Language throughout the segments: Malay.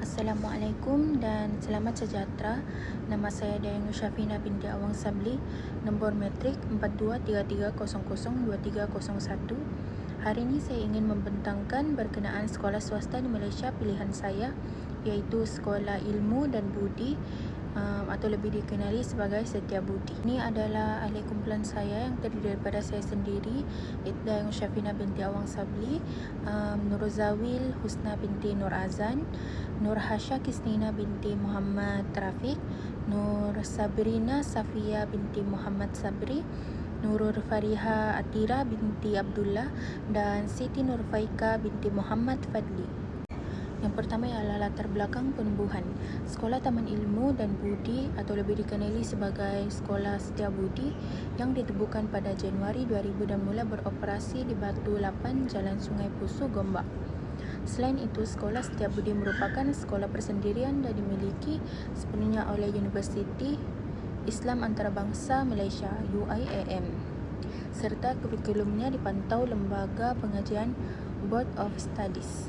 Assalamualaikum dan selamat sejahtera. Nama saya Dayang Syafina binti Awang Sabli, nombor metrik 4233002301. Hari ini saya ingin membentangkan berkenaan sekolah swasta di Malaysia pilihan saya, iaitu Sekolah Ilmu dan Budi atau lebih dikenali sebagai Setiabudi. Ini adalah ahli kumpulan saya yang terdiri daripada saya sendiri, Dayang Syafina binti Awang Sabli, Nur Zawil Husna binti Nur Azan, Nur Hasya Kisnina binti Muhammad Rafiq, Nur Sabrina Safia binti Muhammad Sabri, Nurul Fariha Atira binti Abdullah, dan Siti Nur Faika binti Muhammad Fadli. Yang pertama ialah latar belakang penubuhan. Sekolah Taman Ilmu dan Budi atau lebih dikenali sebagai Sekolah Setiabudi yang ditubuhkan pada Januari 2000 dan mula beroperasi di Batu 8 Jalan Sungai Pusu, Gombak. Selain itu, Sekolah Setiabudi merupakan sekolah persendirian dan dimiliki sepenuhnya oleh Universiti Islam Antarabangsa Malaysia (UIAM), serta kurikulumnya dipantau Lembaga Pengajian Board of Studies.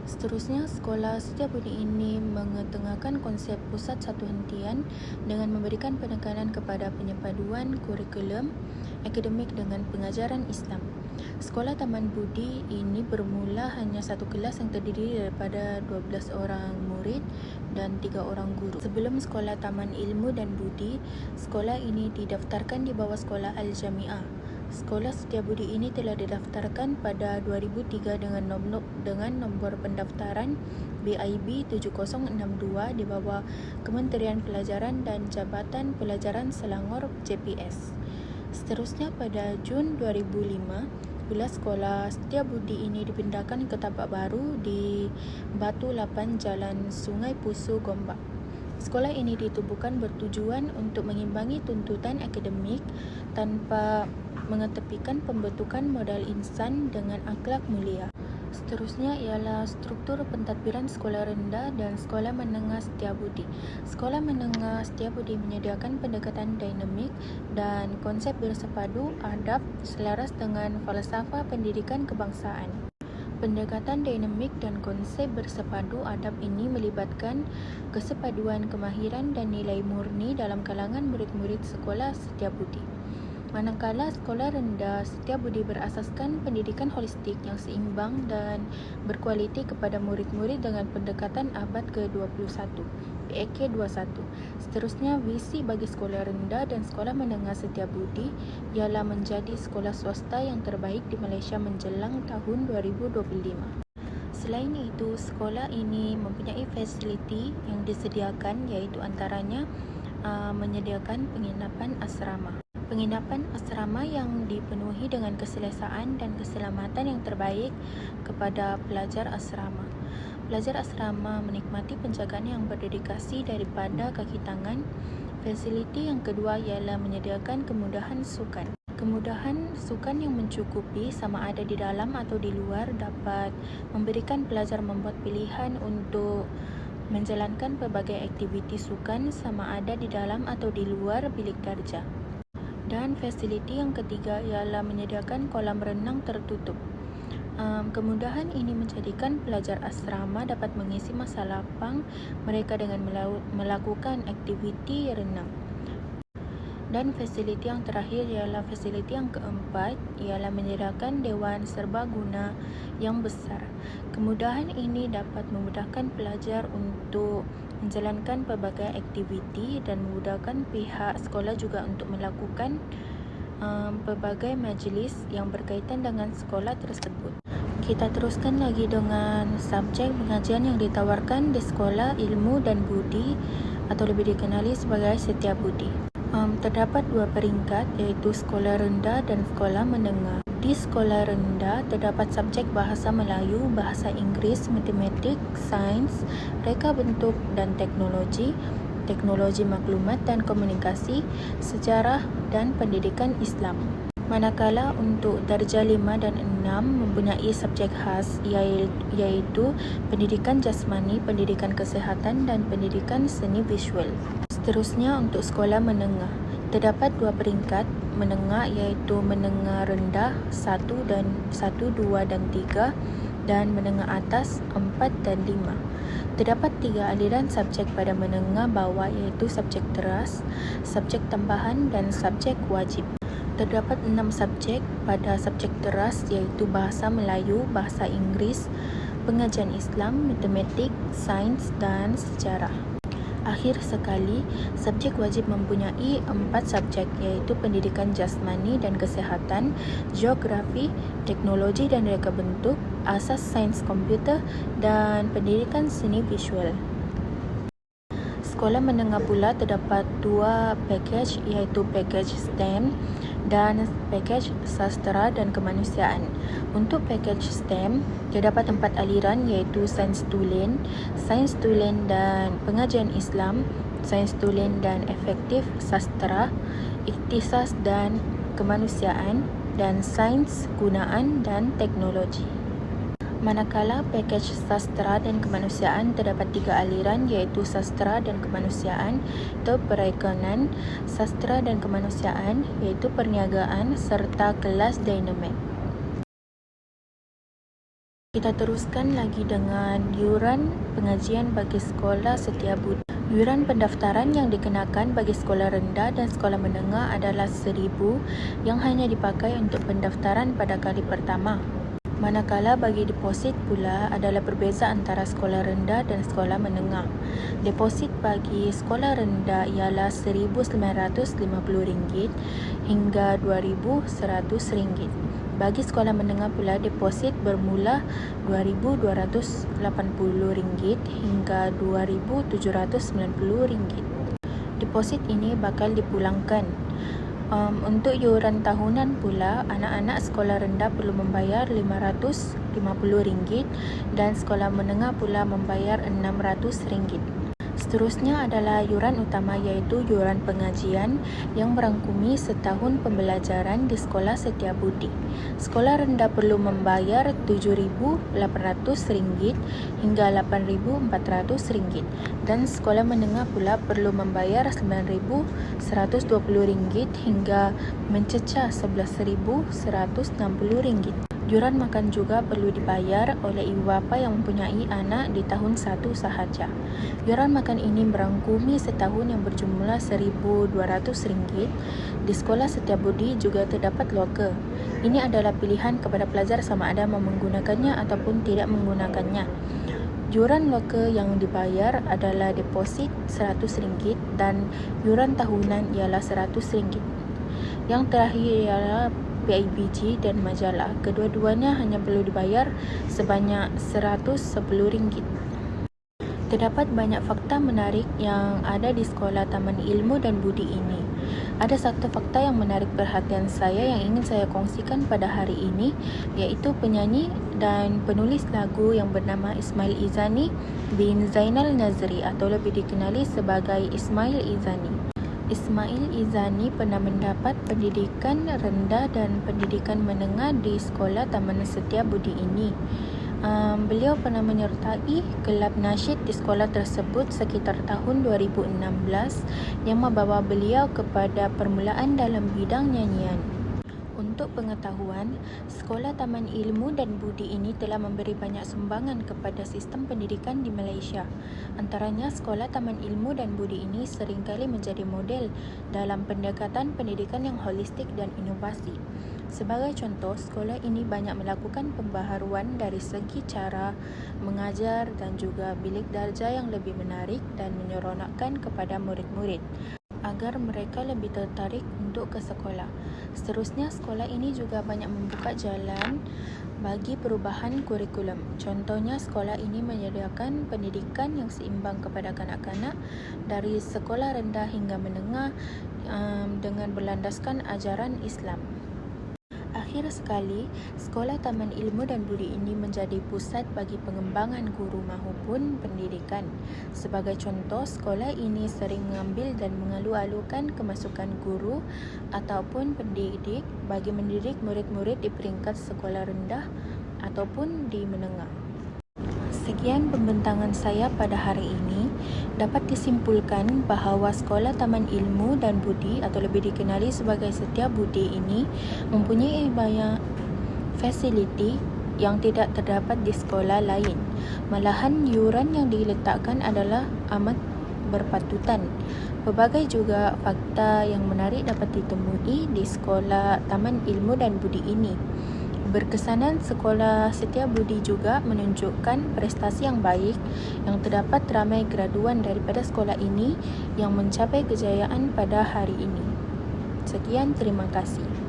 Seterusnya, Sekolah Setiabudi ini mengetengahkan konsep pusat satu hentian dengan memberikan penekanan kepada penyepaduan kurikulum akademik dengan pengajaran Islam. Sekolah Taman Budi ini bermula hanya satu kelas yang terdiri daripada 12 orang murid dan 3 orang guru. Sebelum Sekolah Taman Ilmu dan Budi, sekolah ini didaftarkan di bawah Sekolah Al-Jami'ah. Sekolah Setiabudi ini telah didaftarkan pada 2003 dengan nombor pendaftaran BIB 7062 di bawah Kementerian Pelajaran dan Jabatan Pelajaran Selangor JPS. Seterusnya pada Jun 2005, bila Sekolah Setiabudi ini dipindahkan ke tapak baru di Batu 8 Jalan Sungai Pusu, Gombak. Sekolah ini ditubuhkan bertujuan untuk mengimbangi tuntutan akademik tanpa mengetepikan pembentukan modal insan dengan akhlak mulia. Seterusnya ialah struktur pentadbiran sekolah rendah dan sekolah menengah Setiabudi. Sekolah menengah Setiabudi menyediakan pendekatan dinamik dan konsep bersepadu adab selaras dengan falsafah pendidikan kebangsaan. Pendekatan dinamik dan konsep bersepadu adab ini melibatkan kesepaduan kemahiran dan nilai murni dalam kalangan murid-murid sekolah Setiabudi. Manakala sekolah rendah Setiabudi berasaskan pendidikan holistik yang seimbang dan berkualiti kepada murid-murid dengan pendekatan abad ke-21, PAK 21. Seterusnya, visi bagi sekolah rendah dan sekolah menengah Setiabudi ialah menjadi sekolah swasta yang terbaik di Malaysia menjelang tahun 2025. Selain itu, sekolah ini mempunyai fasiliti yang disediakan, iaitu antaranya menyediakan penginapan asrama. Penginapan asrama yang dipenuhi dengan keselesaan dan keselamatan yang terbaik kepada pelajar asrama. Pelajar asrama menikmati penjagaan yang berdedikasi daripada kaki tangan. Fasiliti yang kedua ialah menyediakan kemudahan sukan. Kemudahan sukan yang mencukupi sama ada di dalam atau di luar dapat memberikan pelajar membuat pilihan untuk menjalankan pelbagai aktiviti sukan sama ada di dalam atau di luar bilik darjah. Dan fasiliti yang ketiga ialah menyediakan kolam renang tertutup. Kemudahan ini menjadikan pelajar asrama dapat mengisi masa lapang mereka dengan melakukan aktiviti renang. Dan fasiliti yang terakhir ialah fasiliti yang keempat, ialah menyediakan dewan serbaguna yang besar. Kemudahan ini dapat memudahkan pelajar untuk menjalankan pelbagai aktiviti dan memudahkan pihak sekolah juga untuk melakukan pelbagai majlis yang berkaitan dengan sekolah tersebut. Kita teruskan lagi dengan subjek pengajian yang ditawarkan di Sekolah Ilmu dan Budi atau lebih dikenali sebagai Setiabudi. Terdapat dua peringkat, iaitu sekolah rendah dan sekolah menengah. Di sekolah rendah terdapat subjek bahasa Melayu, bahasa Inggeris, matematik, sains, reka bentuk dan teknologi, teknologi maklumat dan komunikasi, sejarah dan pendidikan Islam. Manakala untuk darjah 5 dan 6 mempunyai subjek khas, iaitu pendidikan jasmani, pendidikan kesihatan dan pendidikan seni visual. Seterusnya untuk sekolah menengah, terdapat dua peringkat menengah, iaitu menengah rendah 1, 2 dan 3, dan menengah atas 4 dan 5. Terdapat 3 aliran subjek pada menengah bawah iaitu subjek teras, subjek tambahan dan subjek wajib. Terdapat 6 subjek pada subjek teras iaitu Bahasa Melayu, Bahasa Inggeris, Pengajian Islam, Matematik, Sains dan Sejarah. Akhir sekali, subjek wajib mempunyai 4 subjek iaitu Pendidikan Jasmani dan Kesihatan, Geografi, Teknologi dan Reka Bentuk, Asas Sains Komputer dan Pendidikan Seni Visual. Sekolah menengah pula terdapat 2 pakej iaitu pakej STEM dan pakej Sastera dan Kemanusiaan. Untuk pakej STEM, terdapat 4 aliran iaitu Sains Tulen dan Pengajian Islam, Sains Tulen dan Efektif Sastera, Ikhtisas dan Kemanusiaan, dan Sains Gunaan dan Teknologi. Manakala pakej Sastera dan Kemanusiaan terdapat 3 aliran iaitu Sastera dan Kemanusiaan atau Perekonomian, Sastera dan Kemanusiaan iaitu Perniagaan serta Kelas Dinamat. Kita teruskan lagi dengan yuran pengajian bagi sekolah setiabudi. Yuran pendaftaran yang dikenakan bagi sekolah rendah dan sekolah menengah adalah RM1,000 yang hanya dipakai untuk pendaftaran pada kali pertama. Manakala bagi deposit pula adalah berbeza antara sekolah rendah dan sekolah menengah. Deposit bagi sekolah rendah ialah RM1,950 hingga RM2,100. Bagi sekolah menengah pula deposit bermula RM2,280 hingga RM2,790. Deposit ini bakal dipulangkan. Untuk yuran tahunan pula, anak-anak sekolah rendah perlu membayar RM550 dan sekolah menengah pula membayar RM600. Seterusnya adalah yuran utama iaitu yuran pengajian yang merangkumi setahun pembelajaran di sekolah setiabudi. Sekolah rendah perlu membayar RM7,800 hingga RM8,400 dan sekolah menengah pula perlu membayar RM9,120 hingga mencecah RM11,160. Yuran makan juga perlu dibayar oleh ibu bapa yang mempunyai anak di tahun 1 sahaja. Yuran makan ini merangkumi setahun yang berjumlah RM1,200. Di sekolah setiabudi juga terdapat loker. Ini adalah pilihan kepada pelajar sama ada mau menggunakannya ataupun tidak menggunakannya. Yuran loker yang dibayar adalah deposit RM100 dan yuran tahunan ialah RM100. Yang terakhir ialah PIBG dan majalah. Kedua-duanya hanya perlu dibayar sebanyak RM110. Terdapat banyak fakta menarik yang ada di Sekolah Taman Ilmu dan Budi ini. Ada satu fakta yang menarik perhatian saya yang ingin saya kongsikan pada hari ini, iaitu penyanyi dan penulis lagu yang bernama Ismail Izani bin Zainal Nazri atau lebih dikenali sebagai Ismail Izani. Ismail Izani pernah mendapat pendidikan rendah dan pendidikan menengah di Sekolah Taman Setiabudi ini. Beliau pernah menyertai kelab nasyid di sekolah tersebut sekitar tahun 2016 yang membawa beliau kepada permulaan dalam bidang nyanyian. Untuk pengetahuan, Sekolah Taman Ilmu dan Budi ini telah memberi banyak sumbangan kepada sistem pendidikan di Malaysia. Antaranya, Sekolah Taman Ilmu dan Budi ini seringkali menjadi model dalam pendekatan pendidikan yang holistik dan inovasi. Sebagai contoh, sekolah ini banyak melakukan pembaharuan dari segi cara mengajar dan juga bilik darjah yang lebih menarik dan menyeronokkan kepada murid-murid agar mereka lebih tertarik untuk ke sekolah. Seterusnya, sekolah ini juga banyak membuka jalan bagi perubahan kurikulum. Contohnya, sekolah ini menyediakan pendidikan yang seimbang kepada kanak-kanak dari sekolah rendah hingga menengah dengan berlandaskan ajaran Islam. Akhir sekali, Sekolah Taman Ilmu dan Budi ini menjadi pusat bagi pengembangan guru maupun pendidikan. Sebagai contoh, sekolah ini sering mengambil dan mengalu-alukan kemasukan guru ataupun pendidik bagi mendidik murid-murid di peringkat sekolah rendah ataupun di menengah. Sekian pembentangan saya pada hari ini. Dapat disimpulkan bahawa Sekolah Taman Ilmu dan Budi atau lebih dikenali sebagai Setiabudi ini mempunyai banyak fasiliti yang tidak terdapat di sekolah lain. Malahan yuran yang diletakkan adalah amat berpatutan. Pelbagai juga fakta yang menarik dapat ditemui di sekolah Taman Ilmu dan Budi ini. Berkesanan, sekolah Setia Budi juga menunjukkan prestasi yang baik yang terdapat ramai graduan daripada sekolah ini yang mencapai kejayaan pada hari ini. Sekian, terima kasih.